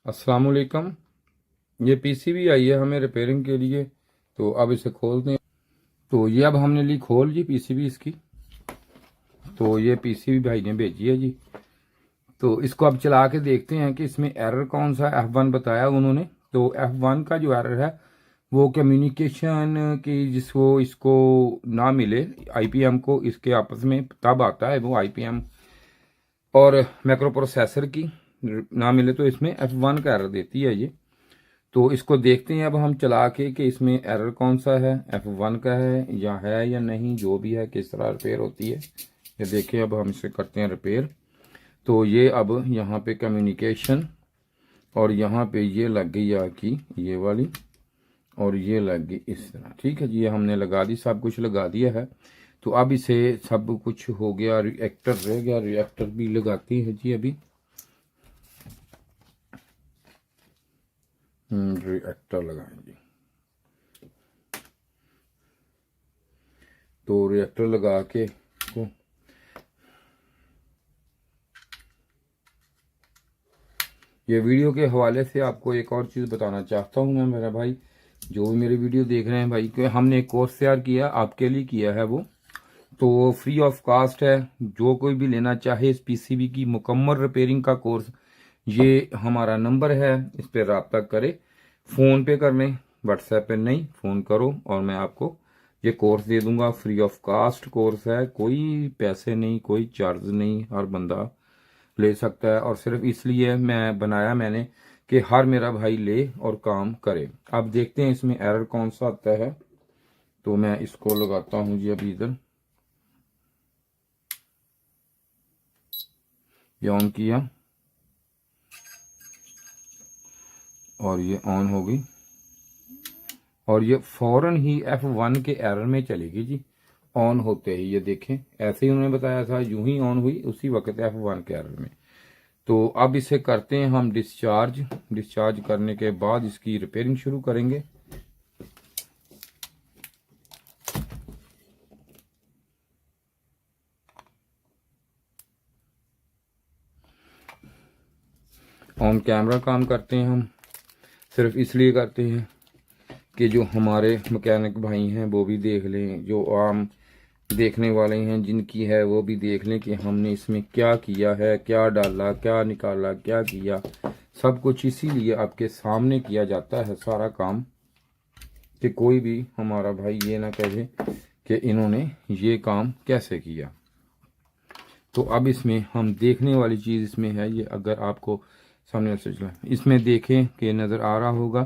अस्सलाम वालेकुम। ये पीसीबी आई है हमें रिपेयरिंग के लिए, तो अब इसे खोलते हैं। तो ये अब हमने ली खोल जी पीसीबी इसकी। तो ये पीसीबी भाई ने भेजी है जी। तो इसको अब चला के देखते हैं कि इसमें एरर कौन सा F1 बताया उन्होंने। तो F1 का जो एरर है वो कम्युनिकेशन की, जिसको इसको ना मिले आईपीएम को इसके आपस में, तब आता है वो आईपीएम और मैक्रो प्रोसेसर की ना मिले तो इसमें F1 का एरर देती है ये। तो इसको देखते हैं अब हम चला के कि इसमें एरर कौन सा है, F1 का है या नहीं, जो भी है किस तरह रिपेयर होती है ये देखें। अब हम इसे करते हैं रिपेयर। तो ये अब यहाँ पे कम्युनिकेशन और यहाँ पे ये लग गई आपकी ये वाली और ये लग गई इस तरह। ठीक है जी, ये हमने लगा दी, सब कुछ लगा दिया है। तो अब इसे सब कुछ हो गया, रिएक्टर रह गया, रिएक्टर भी लगाती है जी अभी। रिएक्टर लगाएंगे। तो रिएक्टर लगा के को ये वीडियो के हवाले से आपको एक और चीज़ बताना चाहता हूँ मैं, मेरा भाई जो भी मेरी वीडियो देख रहे हैं भाई, कि हमने एक कोर्स तैयार किया, आपके लिए किया है वो। तो फ्री ऑफ कास्ट है, जो कोई भी लेना चाहे इस पीसीबी की मुकम्मल रिपेयरिंग का कोर्स, ये हमारा नंबर है, इस पर रब्ता करे। फ़ोन पे कर लें, व्हाट्सएप पे नहीं, फ़ोन करो और मैं आपको ये कोर्स दे दूंगा। फ्री ऑफ कास्ट कोर्स है, कोई पैसे नहीं, कोई चार्ज नहीं, हर बंदा ले सकता है। और सिर्फ इसलिए मैं बनाया मैंने कि हर मेरा भाई ले और काम करे। अब देखते हैं इसमें एरर कौन सा आता है। तो मैं इसको लगाता हूँ जी अभी इधर, ये ऑन किया और ये ऑन हो गई और ये फौरन ही F1 के एरर में चलेगी जी, ऑन होते ही। ये देखें, ऐसे ही उन्होंने बताया था, यूं ही ऑन हुई उसी वक्त F1 के एरर में। तो अब इसे करते हैं हम डिस्चार्ज। डिस्चार्ज करने के बाद इसकी रिपेयरिंग शुरू करेंगे। ऑन कैमरा काम करते हैं हम, सिर्फ इसलिए करते हैं कि जो हमारे मैकेनिक भाई हैं वो भी देख लें, जो आम देखने वाले हैं जिनकी है वो भी देख लें कि हमने इसमें क्या किया है, क्या डाला, क्या निकाला, क्या किया। सब कुछ इसीलिए आपके सामने किया जाता है सारा काम, कि कोई भी हमारा भाई ये ना कहे कि इन्होंने ये काम कैसे किया। तो अब इसमें हम देखने वाली चीज़ इसमें है ये, अगर आपको सामने से इसमें देखें कि नज़र आ रहा होगा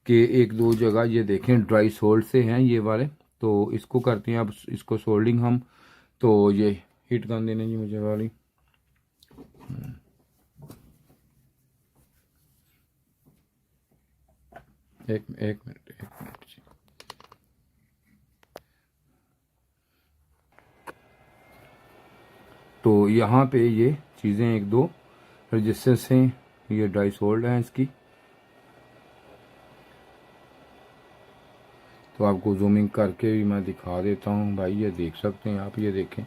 कि एक दो जगह ये देखें ड्राई सोल्ड से हैं ये वाले। तो इसको करते हैं अब इसको सोल्डिंग हम। तो ये हीट गन देने जी मुझे वाली। एक मिनट जी। तो यहाँ पे ये चीज़ें एक दो रजिस्टेंस हैं, ये ड्राई सोल्ड है इसकी। तो आपको जूमिंग करके भी मैं दिखा देता हूँ भाई, ये देख सकते हैं आप, ये देखें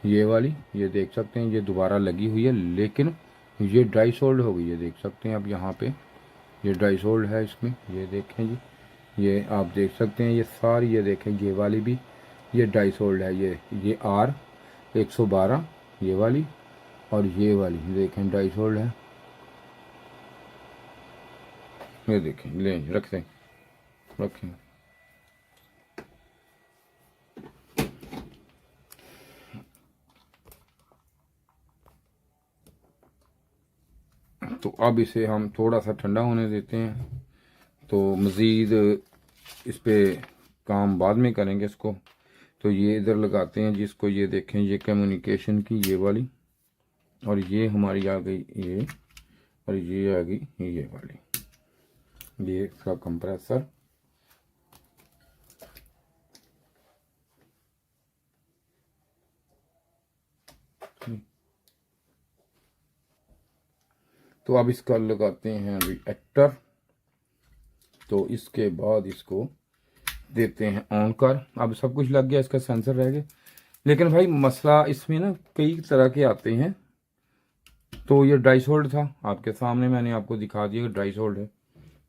ये वाली, ये देख सकते हैं ये दोबारा लगी हुई है, लेकिन ये ड्राई सोल्ड हो गई है। देख सकते हैं आप यहाँ पे ये ड्राई सोल्ड है इसमें, ये देखें जी, ये आप देख सकते हैं ये सारी, ये देखें ये वाली भी ये ड्राई सोल्ड है। ये R112 ये वाली और ये वाली देखें ड्राई सोल्ड है। ये देखें, ले रखें रखें। तो अब इसे हम थोड़ा सा ठंडा होने देते हैं, तो मज़ीद इस पे काम बाद में करेंगे इसको। तो ये इधर लगाते हैं जिसको, ये देखें ये कम्युनिकेशन की ये वाली और ये हमारी आ गई ये, और ये आ गई ये वाली, ये इसका कंप्रेसर। तो अब इसका लगाते हैं रिएक्टर। तो इसके बाद इसको देते हैं ऑन कर। अब सब कुछ लग गया, इसका सेंसर रह गया। लेकिन भाई मसला इसमें ना कई तरह के आते हैं, तो ये ड्राई सोल्ड था आपके सामने, मैंने आपको दिखा दिया ड्राई सोल्ड है।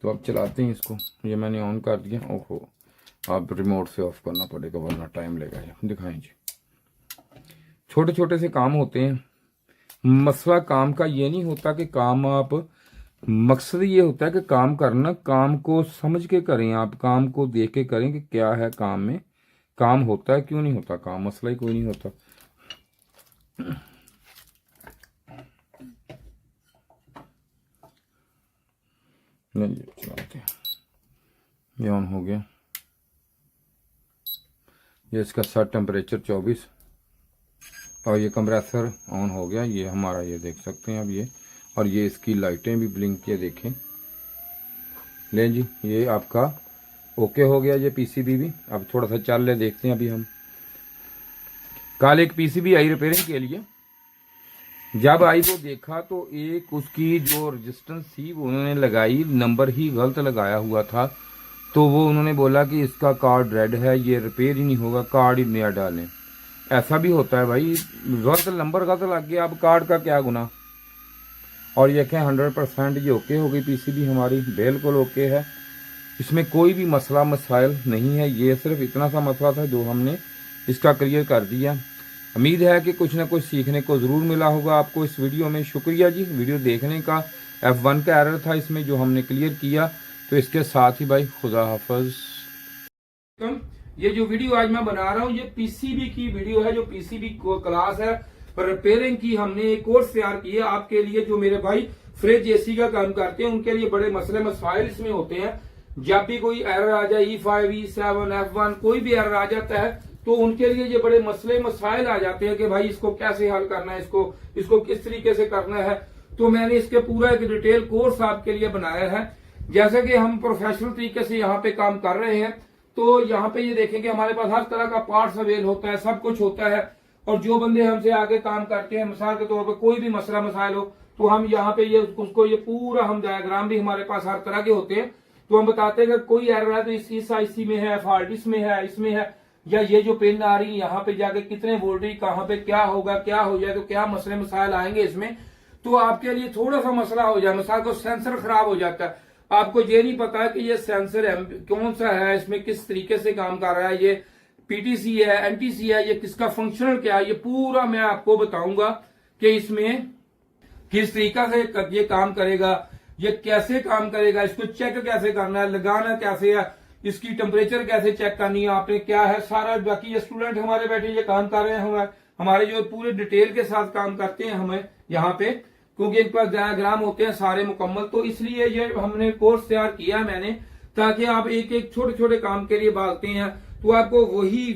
तो अब चलाते हैं इसको, ये मैंने ऑन कर दिया। ओहो, आप रिमोट से ऑफ करना पड़ेगा वरना टाइम लगेगा। दिखाएं जी, छोटे छोटे से काम होते हैं। मसला काम का ये नहीं होता कि काम आप, मकसद ये होता है कि काम करना, काम को समझ के करें, आप काम को देख के करें कि क्या है काम में, काम होता है क्यों नहीं होता काम, मसला ही कोई नहीं होता। चलाते हैं, ये ऑन हो गया। ये इसका सेट टेम्परेचर 24 और ये कंप्रेसर ऑन हो गया। ये हमारा, ये देख सकते हैं अब ये, और ये इसकी लाइटें भी ब्लिंक किए देखें। ले जी, ये आपका ओके हो गया ये पीसीबी भी। अब थोड़ा सा चल ले, देखते हैं अभी हम। कल एक पीसीबी आई रिपेयरिंग के लिए, जब आई वो देखा तो एक उसकी जो रेजिस्टेंस थी वो उन्होंने लगाई, नंबर ही गलत लगाया हुआ था। तो वो उन्होंने बोला कि इसका कार्ड रेड है, ये रिपेयर ही नहीं होगा, कार्ड ही नया डालें। ऐसा भी होता है भाई, गलत नंबर गलत लग गया, अब कार्ड का क्या गुना। और ये कहें 100% ये ओके हो गई पीसीबी हमारी, बिल्कुल ओके है, इसमें कोई भी मसला मसाइल नहीं है। ये सिर्फ इतना सा मसला था जो हमने इसका क्लियर कर दिया। उम्मीद है कि कुछ ना कुछ सीखने को ज़रूर मिला होगा आपको इस वीडियो में। शुक्रिया जी वीडियो देखने का। F1 का एरर था इसमें जो हमने क्लियर किया। तो इसके साथ ही भाई खुदा हाफिज। ये जो वीडियो आज मैं बना रहा हूँ ये पीसीबी की वीडियो है, जो पीसीबी क्लास है रिपेयरिंग की। हमने एक कोर्स तैयार किया आपके लिए, जो मेरे भाई फ्रिज एसी का काम करते हैं उनके लिए बड़े मसले मसाइल इसमें होते हैं। जब भी कोई एरर आ जाए, E5, E7, F1 कोई भी एरर आ जाता है तो उनके लिए ये बड़े मसले मसाइल आ जाते हैं कि भाई इसको कैसे हल करना है, इसको किस तरीके से करना है। तो मैंने इसके पूरा एक डिटेल कोर्स आपके लिए बनाया है। जैसे कि हम प्रोफेशनल तरीके से यहाँ पे काम कर रहे हैं, तो यहाँ पे ये देखेंगे हमारे पास हर तरह का पार्ट्स अवेल होता है, सब कुछ होता है। और जो बंदे हमसे आगे काम करते हैं, मिसाल के तौर पर कोई भी मसला मसाइल हो तो हम यहाँ पे ये उसको ये पूरा हम डायग्राम भी हमारे पास हर तरह के होते हैं। तो हम बताते हैं कि कोई एरर है तो इस आईसी में है, फॉल्ट इसमें है, इसमें है, या ये जो पिन आ रही है यहाँ पे जाके कितने वोल्टेज कहाँ पे क्या होगा, क्या हो जाए, तो क्या मसले मसाइल आएंगे इसमें। तो आपके लिए थोड़ा सा मसला हो जाए, मिसाल को सेंसर खराब हो जाता है, आपको ये नहीं पता है कि ये सेंसर कौन सा है, इसमें किस तरीके से काम कर रहा है, ये पीटीसी है, एनटीसी है, ये किसका फंक्शनल क्या है, ये पूरा मैं आपको बताऊंगा कि इसमें किस तरीका से ये काम करेगा, ये कैसे काम करेगा, इसको चेक कैसे करना है, लगाना कैसे है, इसकी टेम्परेचर कैसे चेक करनी है आपने, क्या है सारा। बाकी ये स्टूडेंट हमारे बैठे ये काम कर रहे हैं, हमारे जो पूरे डिटेल के साथ काम करते हैं हमें यहाँ पे, क्योंकि इन पर डायग्राम होते हैं सारे मुकम्मल। तो इसलिए ये हमने कोर्स तैयार किया मैंने, ताकि आप एक एक छोटे छोटे काम के लिए भागते हैं तो आपको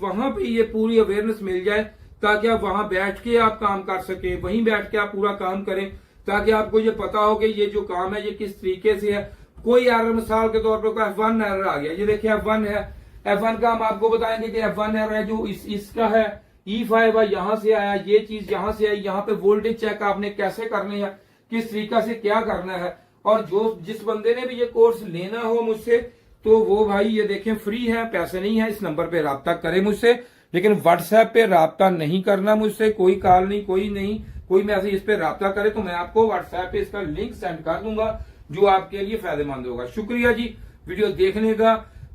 वहां पे ये पूरी अवेयरनेस मिल जाए, ताकि आप वहां बैठ के आप काम कर सके, वहीं बैठ के आप पूरा काम करें, ताकि आपको ये पता हो कि ये जो काम है ये किस तरीके से है। कोई एरर मिसाल के तौर पर F1 एरर आ गया, ये देखिए F1 है, F1 का हम आपको बताएंगे कि F1 एरर है जो इसका है, E5 है, यहाँ से आया, ये चीज यहाँ से आई, यहाँ पे वोल्टेज चेक आपने कैसे करनी है, किस तरीका से क्या करना है। और जो जिस बंदे ने भी ये कोर्स लेना हो मुझसे, तो वो भाई ये देखें फ्री है, पैसे नहीं है, इस नंबर पे राब्ता करें मुझसे। लेकिन व्हाट्सएप पे राब्ता नहीं करना मुझसे, कोई कॉल नहीं, कोई मैसेज, इस पे राब्ता करे तो मैं आपको व्हाट्सएप पे इसका लिंक सेंड कर दूंगा, जो आपके लिए फायदेमंद होगा। शुक्रिया जी वीडियो देखने का,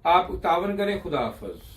आप तावन करें। खुदा हाफिज।